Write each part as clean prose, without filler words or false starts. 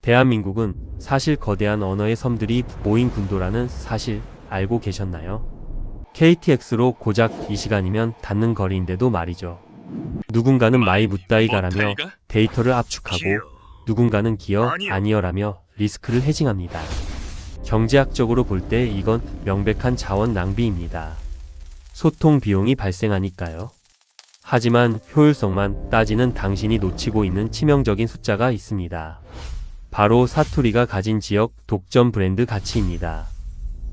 대한민국은 사실 거대한 언어의 섬들이 모인 군도라는 사실 알고 계셨나요? KTX로 고작 이 시간이면 닿는 거리인데도 말이죠. 누군가는 마이 묻다이가라며 데이터를 압축하고 누군가는 기어 아니어라며 리스크를 해징합니다. 경제학적으로 볼 때 이건 명백한 자원 낭비입니다. 소통 비용이 발생하니까요. 하지만 효율성만 따지는 당신이 놓치고 있는 치명적인 숫자가 있습니다. 바로 사투리가 가진 지역 독점 브랜드 가치입니다.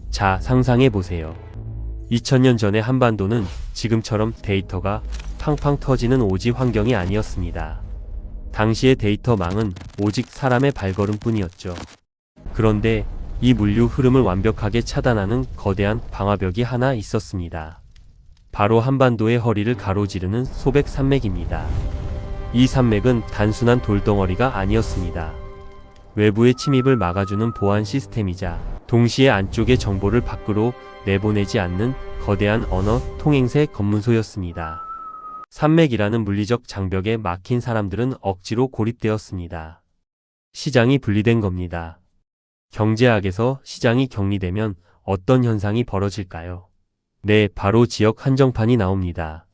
자, 상상해보세요. 2000년 전의 한반도는 지금처럼 데이터가 팡팡 터지는 오지 환경이 아니었습니다. 당시의 데이터망은 오직 사람의 발걸음뿐이었죠. 그런데 이 물류 흐름을 완벽하게 차단하는 거대한 방화벽이 하나 있었습니다. 바로 한반도의 허리를 가로지르는 소백 산맥입니다. 이 산맥은 단순한 돌덩어리가 아니었습니다. 외부의 침입을 막아주는 보안 시스템이자 동시에 안쪽의 정보를 밖으로 내보내지 않는 거대한 언어 통행세 검문소였습니다. 산맥이라는 물리적 장벽에 막힌 사람들은 억지로 고립되었습니다. 시장이 분리된 겁니다. 경제학에서 시장이 격리되면 어떤 현상이 벌어질까요? 네, 바로 지역 한정판이 나옵니다.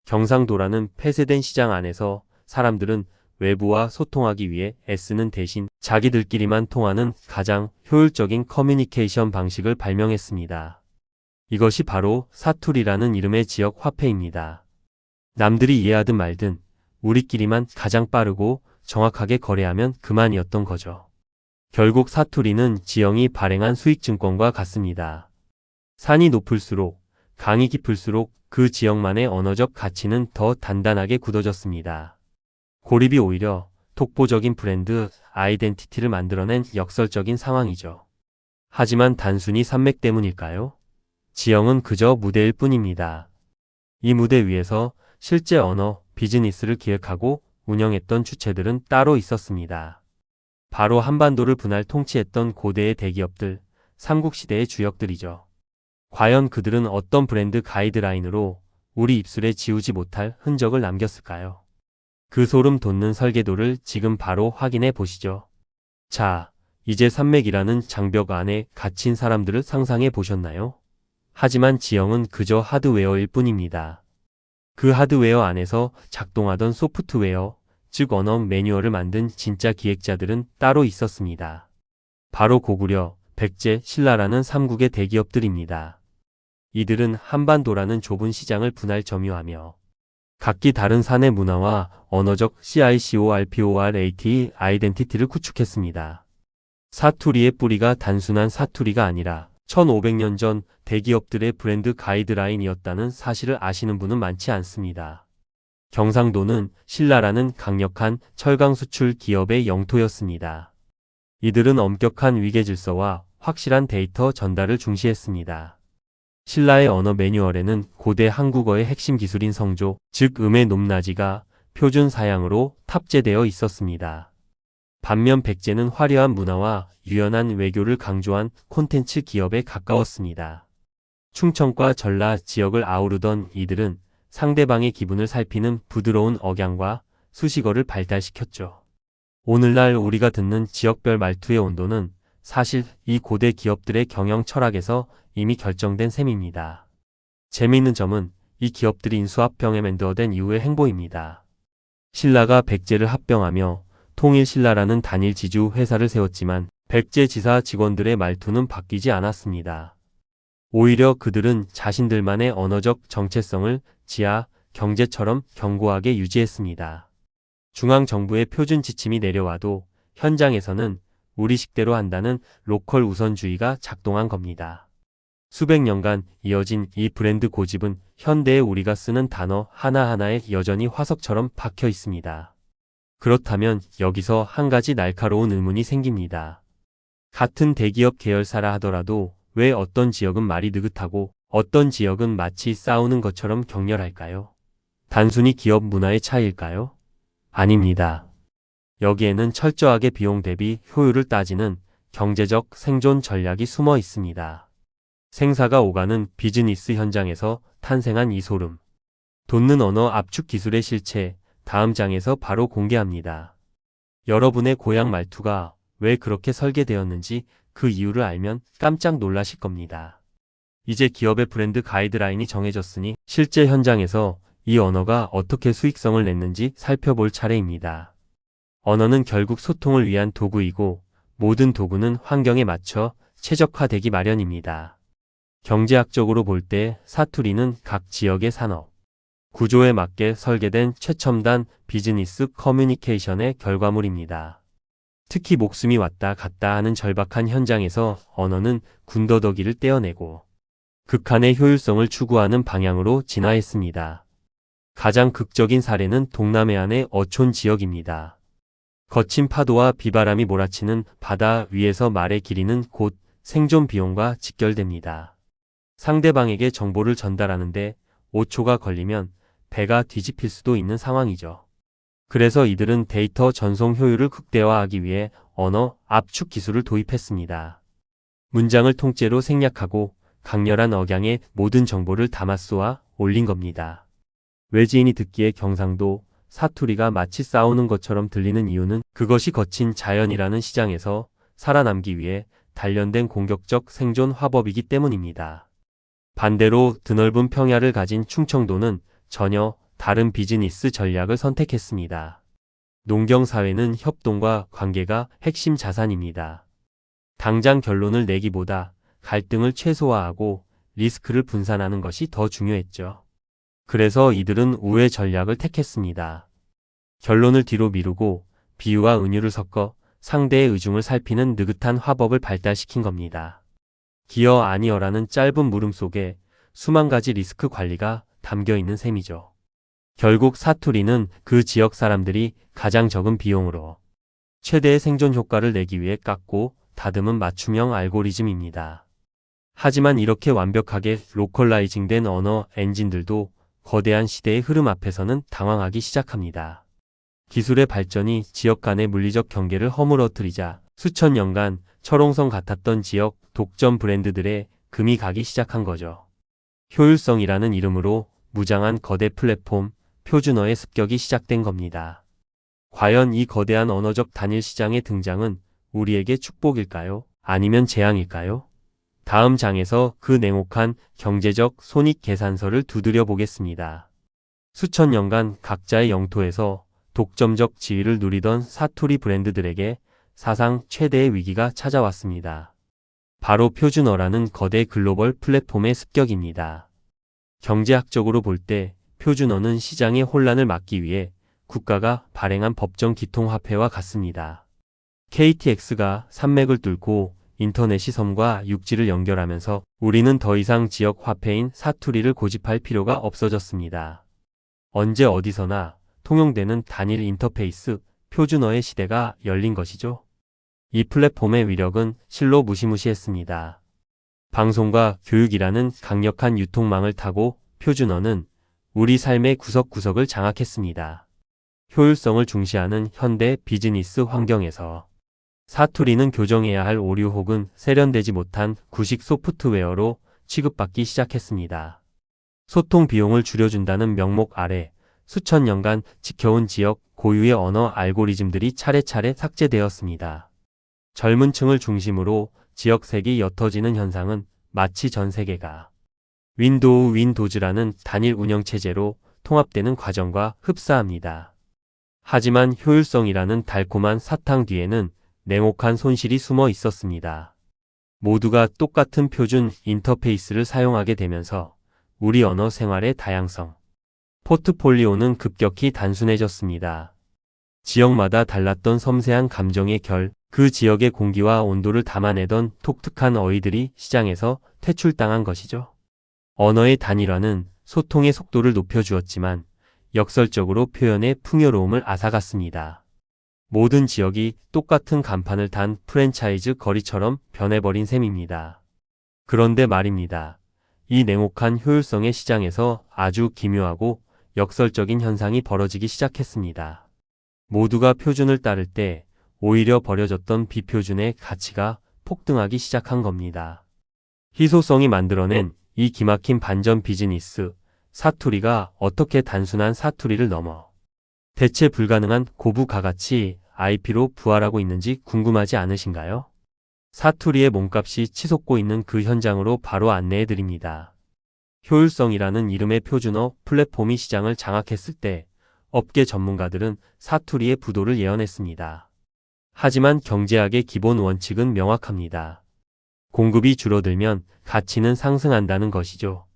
경상도라는 폐쇄된 시장 안에서 사람들은 외부와 소통하기 위해 애쓰는 대신 자기들끼리만 통하는 가장 효율적인 커뮤니케이션 방식을 발명했습니다. 이것이 바로 사투리라는 이름의 지역 화폐입니다. 남들이 이해하든 말든 우리끼리만 가장 빠르고 정확하게 거래하면 그만이었던 거죠. 결국 사투리는 지형이 발행한 수익증권과 같습니다. 산이 높을수록, 강이 깊을수록 그 지역만의 언어적 가치는 더 단단하게 굳어졌습니다. 고립이 오히려 독보적인 브랜드 아이덴티티를 만들어낸 역설적인 상황이죠. 하지만 단순히 산맥 때문일까요? 지형은 그저 무대일 뿐입니다. 이 무대 위에서 실제 언어, 비즈니스를 기획하고 운영했던 주체들은 따로 있었습니다. 바로 한반도를 분할 통치했던 고대의 대기업들, 삼국시대의 주역들이죠. 과연 그들은 어떤 브랜드 가이드라인으로 우리 입술에 지우지 못할 흔적을 남겼을까요? 그 소름 돋는 설계도를 지금 바로 확인해 보시죠. 자, 이제 산맥이라는 장벽 안에 갇힌 사람들을 상상해 보셨나요? 하지만 지형은 그저 하드웨어일 뿐입니다. 그 하드웨어 안에서 작동하던 소프트웨어, 즉 언어 매뉴얼을 만든 진짜 기획자들은 따로 있었습니다. 바로 고구려, 백제, 신라라는 삼국의 대기업들입니다. 이들은 한반도라는 좁은 시장을 분할 점유하며 각기 다른 사내 문화와 언어적 CICORPORAT 아이덴티티를 구축했습니다. 사투리의 뿌리가 단순한 사투리가 아니라 1500년 전 대기업들의 브랜드 가이드라인이었다는 사실을 아시는 분은 많지 않습니다. 경상도는 신라라는 강력한 철강 수출 기업의 영토였습니다. 이들은 엄격한 위계 질서와 확실한 데이터 전달을 중시했습니다. 신라의 언어 매뉴얼에는 고대 한국어의 핵심 기술인 성조, 즉 음의 높낮이가 표준 사양으로 탑재되어 있었습니다. 반면 백제는 화려한 문화와 유연한 외교를 강조한 콘텐츠 기업에 가까웠습니다. 충청과 전라 지역을 아우르던 이들은 상대방의 기분을 살피는 부드러운 억양과 수식어를 발달시켰죠. 오늘날 우리가 듣는 지역별 말투의 온도는 사실 이 고대 기업들의 경영 철학에서 이미 결정된 셈입니다. 재미있는 점은 이 기업들이 인수합병에 만들어낸 이후의 행보입니다. 신라가 백제를 합병하며 통일신라라는 단일 지주 회사를 세웠지만 백제 지사 직원들의 말투는 바뀌지 않았습니다. 오히려 그들은 자신들만의 언어적 정체성을 지하, 경제처럼 견고하게 유지했습니다. 중앙정부의 표준 지침이 내려와도 현장에서는 우리식대로 한다는 로컬 우선주의가 작동한 겁니다. 수백 년간 이어진 이 브랜드 고집은 현대의 우리가 쓰는 단어 하나하나에 여전히 화석처럼 박혀 있습니다. 그렇다면 여기서 한 가지 날카로운 의문이 생깁니다. 같은 대기업 계열사라 하더라도 왜 어떤 지역은 말이 느긋하고 어떤 지역은 마치 싸우는 것처럼 격렬할까요? 단순히 기업 문화의 차이일까요? 아닙니다. 여기에는 철저하게 비용 대비 효율을 따지는 경제적 생존 전략이 숨어 있습니다. 생사가 오가는 비즈니스 현장에서 탄생한 이 소름. 돋는 언어 압축 기술의 실체, 다음 장에서 바로 공개합니다. 여러분의 고향 말투가 왜 그렇게 설계되었는지 그 이유를 알면 깜짝 놀라실 겁니다. 이제 기업의 브랜드 가이드라인이 정해졌으니 실제 현장에서 이 언어가 어떻게 수익성을 냈는지 살펴볼 차례입니다. 언어는 결국 소통을 위한 도구이고 모든 도구는 환경에 맞춰 최적화되기 마련입니다. 경제학적으로 볼 때 사투리는 각 지역의 산업 구조에 맞게 설계된 최첨단 비즈니스 커뮤니케이션의 결과물입니다. 특히 목숨이 왔다 갔다 하는 절박한 현장에서 언어는 군더더기를 떼어내고 극한의 효율성을 추구하는 방향으로 진화했습니다. 가장 극적인 사례는 동남해안의 어촌 지역입니다. 거친 파도와 비바람이 몰아치는 바다 위에서 말의 길이는 곧 생존 비용과 직결됩니다. 상대방에게 정보를 전달하는데 5초가 걸리면 배가 뒤집힐 수도 있는 상황이죠. 그래서 이들은 데이터 전송 효율을 극대화하기 위해 언어 압축 기술을 도입했습니다. 문장을 통째로 생략하고 강렬한 억양에 모든 정보를 담아 쏘아 올린 겁니다. 외지인이 듣기에 경상도 사투리가 마치 싸우는 것처럼 들리는 이유는 그것이 거친 자연이라는 시장에서 살아남기 위해 단련된 공격적 생존 화법이기 때문입니다. 반대로 드넓은 평야를 가진 충청도는 전혀 다른 비즈니스 전략을 선택했습니다. 농경사회는 협동과 관계가 핵심 자산입니다. 당장 결론을 내기보다 갈등을 최소화하고 리스크를 분산하는 것이 더 중요했죠. 그래서 이들은 우회 전략을 택했습니다. 결론을 뒤로 미루고 비유와 은유를 섞어 상대의 의중을 살피는 느긋한 화법을 발달시킨 겁니다. 기어 아니어라는 짧은 물음 속에 수만 가지 리스크 관리가 담겨 있는 셈이죠. 결국 사투리는 그 지역 사람들이 가장 적은 비용으로 최대의 생존 효과를 내기 위해 깎고 다듬은 맞춤형 알고리즘입니다. 하지만 이렇게 완벽하게 로컬라이징된 언어 엔진들도 거대한 시대의 흐름 앞에서는 당황하기 시작합니다. 기술의 발전이 지역 간의 물리적 경계를 허물어뜨리자 수천 년간 철옹성 같았던 지역 독점 브랜드들의 금이 가기 시작한 거죠. 효율성이라는 이름으로 무장한 거대 플랫폼, 표준어의 습격이 시작된 겁니다. 과연 이 거대한 언어적 단일 시장의 등장은 우리에게 축복일까요? 아니면 재앙일까요? 다음 장에서 그 냉혹한 경제적 손익 계산서를 두드려 보겠습니다. 수천 년간 각자의 영토에서 독점적 지위를 누리던 사투리 브랜드들에게 사상 최대의 위기가 찾아왔습니다. 바로 표준어라는 거대 글로벌 플랫폼의 습격입니다. 경제학적으로 볼 때 표준어는 시장의 혼란을 막기 위해 국가가 발행한 법정 기통화폐와 같습니다. KTX가 산맥을 뚫고 인터넷이 섬과 육지를 연결하면서 우리는 더 이상 지역 화폐인 사투리를 고집할 필요가 없어졌습니다. 언제 어디서나 통용되는 단일 인터페이스, 표준어의 시대가 열린 것이죠. 이 플랫폼의 위력은 실로 무시무시했습니다. 방송과 교육이라는 강력한 유통망을 타고 표준어는 우리 삶의 구석구석을 장악했습니다. 효율성을 중시하는 현대 비즈니스 환경에서 사투리는 교정해야 할 오류 혹은 세련되지 못한 구식 소프트웨어로 취급받기 시작했습니다. 소통 비용을 줄여준다는 명목 아래 수천 년간 지켜온 지역 고유의 언어 알고리즘들이 차례차례 삭제되었습니다. 젊은 층을 중심으로 지역색이 옅어지는 현상은 마치 전 세계가 윈도우즈라는 단일 운영체제로 통합되는 과정과 흡사합니다. 하지만 효율성이라는 달콤한 사탕 뒤에는 냉혹한 손실이 숨어 있었습니다. 모두가 똑같은 표준 인터페이스를 사용하게 되면서 우리 언어 생활의 다양성, 포트폴리오는 급격히 단순해졌습니다. 지역마다 달랐던 섬세한 감정의 결, 그 지역의 공기와 온도를 담아내던 독특한 어휘들이 시장에서 퇴출당한 것이죠. 언어의 단일화는 소통의 속도를 높여주었지만 역설적으로 표현의 풍요로움을 앗아갔습니다. 모든 지역이 똑같은 간판을 단 프랜차이즈 거리처럼 변해버린 셈입니다. 그런데 말입니다. 이 냉혹한 효율성의 시장에서 아주 기묘하고 역설적인 현상이 벌어지기 시작했습니다. 모두가 표준을 따를 때 오히려 버려졌던 비표준의 가치가 폭등하기 시작한 겁니다. 희소성이 만들어낸 이 기막힌 반전 비즈니스, 사투리가 어떻게 단순한 사투리를 넘어 대체 불가능한 고부가가치 IP로 부활하고 있는지 궁금하지 않으신가요? 사투리의 몸값이 치솟고 있는 그 현장으로 바로 안내해 드립니다. 효율성이라는 이름의 표준어 플랫폼이 시장을 장악했을 때 업계 전문가들은 사투리의 부도를 예언했습니다. 하지만 경제학의 기본 원칙은 명확합니다. 공급이 줄어들면 가치는 상승한다는 것이죠.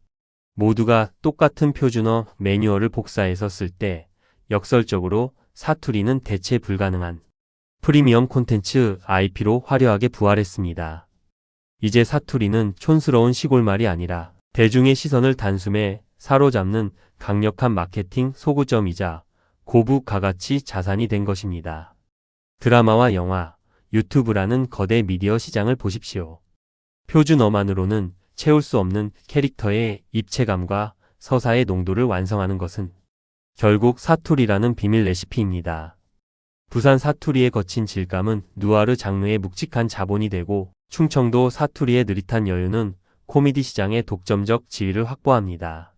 모두가 똑같은 표준어 매뉴얼을 복사해서 쓸 때 역설적으로 사투리는 대체 불가능한 프리미엄 콘텐츠 IP로 화려하게 부활했습니다. 이제 사투리는 촌스러운 시골말이 아니라 대중의 시선을 단숨에 사로잡는 강력한 마케팅 소구점이자 고부가가치 자산이 된 것입니다. 드라마와 영화, 유튜브라는 거대 미디어 시장을 보십시오. 표준어만으로는 채울 수 없는 캐릭터의 입체감과 서사의 농도를 완성하는 것은 결국 사투리라는 비밀 레시피입니다. 부산 사투리의 거친 질감은 누아르 장르의 묵직한 자본이 되고 충청도 사투리의 느릿한 여유는 코미디 시장의 독점적 지위를 확보합니다.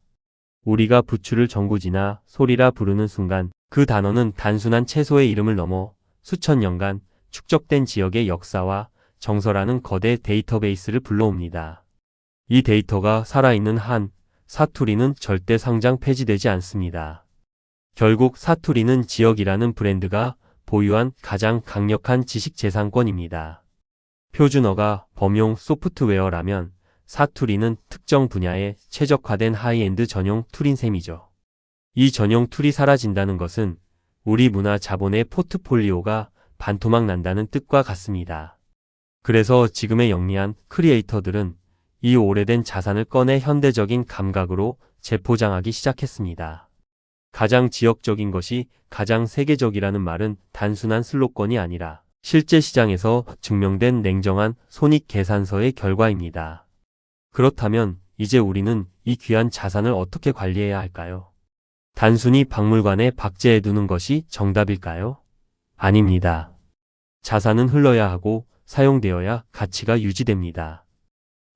우리가 부추를 정구지나 소리라 부르는 순간 그 단어는 단순한 채소의 이름을 넘어 수천 년간 축적된 지역의 역사와 정서라는 거대 데이터베이스를 불러옵니다. 이 데이터가 살아있는 한 사투리는 절대 상장 폐지되지 않습니다. 결국 사투리는 지역이라는 브랜드가 보유한 가장 강력한 지식재산권입니다. 표준어가 범용 소프트웨어라면 사투리는 특정 분야에 최적화된 하이엔드 전용 툴인 셈이죠. 이 전용 툴이 사라진다는 것은 우리 문화 자본의 포트폴리오가 반토막 난다는 뜻과 같습니다. 그래서 지금의 영리한 크리에이터들은 이 오래된 자산을 꺼내 현대적인 감각으로 재포장하기 시작했습니다. 가장 지역적인 것이 가장 세계적이라는 말은 단순한 슬로건이 아니라 실제 시장에서 증명된 냉정한 손익계산서의 결과입니다. 그렇다면 이제 우리는 이 귀한 자산을 어떻게 관리해야 할까요? 단순히 박물관에 박제해 두는 것이 정답일까요? 아닙니다. 자산은 흘러야 하고 사용되어야 가치가 유지됩니다.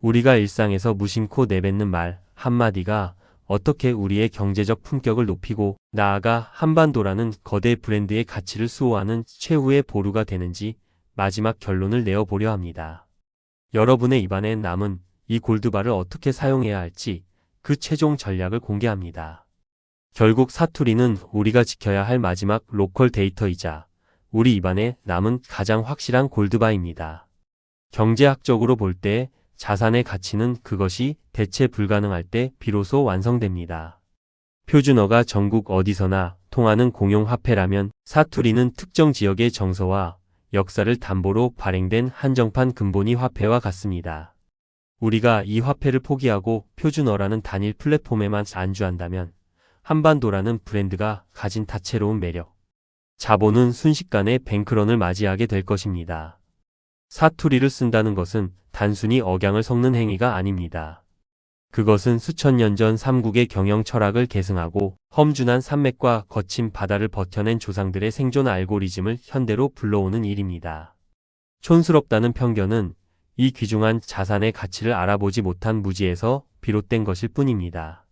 우리가 일상에서 무심코 내뱉는 말 한마디가 어떻게 우리의 경제적 품격을 높이고 나아가 한반도라는 거대 브랜드의 가치를 수호하는 최후의 보루가 되는지 마지막 결론을 내어보려 합니다. 여러분의 입안에 남은 이 골드바를 어떻게 사용해야 할지 그 최종 전략을 공개합니다. 결국 사투리는 우리가 지켜야 할 마지막 로컬 데이터이자 우리 입안에 남은 가장 확실한 골드바입니다. 경제학적으로 볼 때 자산의 가치는 그것이 대체 불가능할 때 비로소 완성됩니다. 표준어가 전국 어디서나 통하는 공용화폐라면 사투리는 특정 지역의 정서와 역사를 담보로 발행된 한정판 근본위 화폐와 같습니다. 우리가 이 화폐를 포기하고 표준어라는 단일 플랫폼에만 안주한다면 한반도라는 브랜드가 가진 다채로운 매력, 자본은 순식간에 뱅크런을 맞이하게 될 것입니다. 사투리를 쓴다는 것은 단순히 억양을 섞는 행위가 아닙니다. 그것은 수천 년 전 삼국의 경영 철학을 계승하고 험준한 산맥과 거친 바다를 버텨낸 조상들의 생존 알고리즘을 현대로 불러오는 일입니다. 촌스럽다는 편견은 이 귀중한 자산의 가치를 알아보지 못한 무지에서 비롯된 것일 뿐입니다.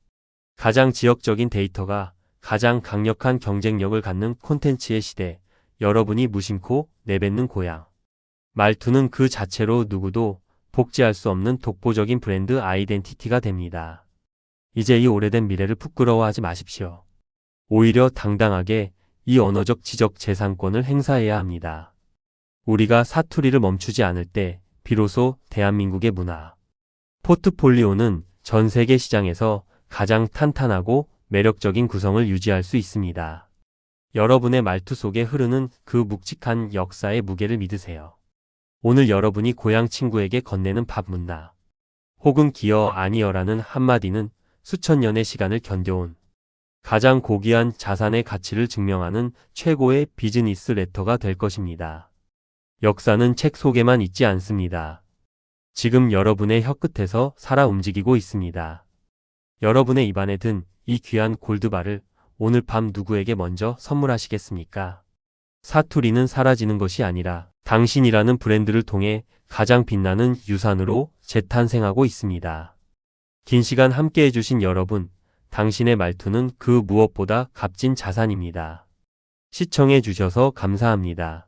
가장 지역적인 데이터가 가장 강력한 경쟁력을 갖는 콘텐츠의 시대, 여러분이 무심코 내뱉는 고향. 말투는 그 자체로 누구도 복제할 수 없는 독보적인 브랜드 아이덴티티가 됩니다. 이제 이 오래된 미래를 부끄러워하지 마십시오. 오히려 당당하게 이 언어적 지적 재산권을 행사해야 합니다. 우리가 사투리를 멈추지 않을 때 비로소 대한민국의 문화 포트폴리오는 전 세계 시장에서 가장 탄탄하고 매력적인 구성을 유지할 수 있습니다. 여러분의 말투 속에 흐르는 그 묵직한 역사의 무게를 믿으세요. 오늘 여러분이 고향 친구에게 건네는 밥 문나 혹은 기어 아니여라는 한마디는 수천 년의 시간을 견뎌온 가장 고귀한 자산의 가치를 증명하는 최고의 비즈니스 레터가 될 것입니다. 역사는 책 속에만 있지 않습니다. 지금 여러분의 혀끝에서 살아 움직이고 있습니다. 여러분의 입안에 든 이 귀한 골드바를 오늘 밤 누구에게 먼저 선물하시겠습니까? 사투리는 사라지는 것이 아니라 당신이라는 브랜드를 통해 가장 빛나는 유산으로 재탄생하고 있습니다. 긴 시간 함께 해주신 여러분, 당신의 말투는 그 무엇보다 값진 자산입니다. 시청해 주셔서 감사합니다.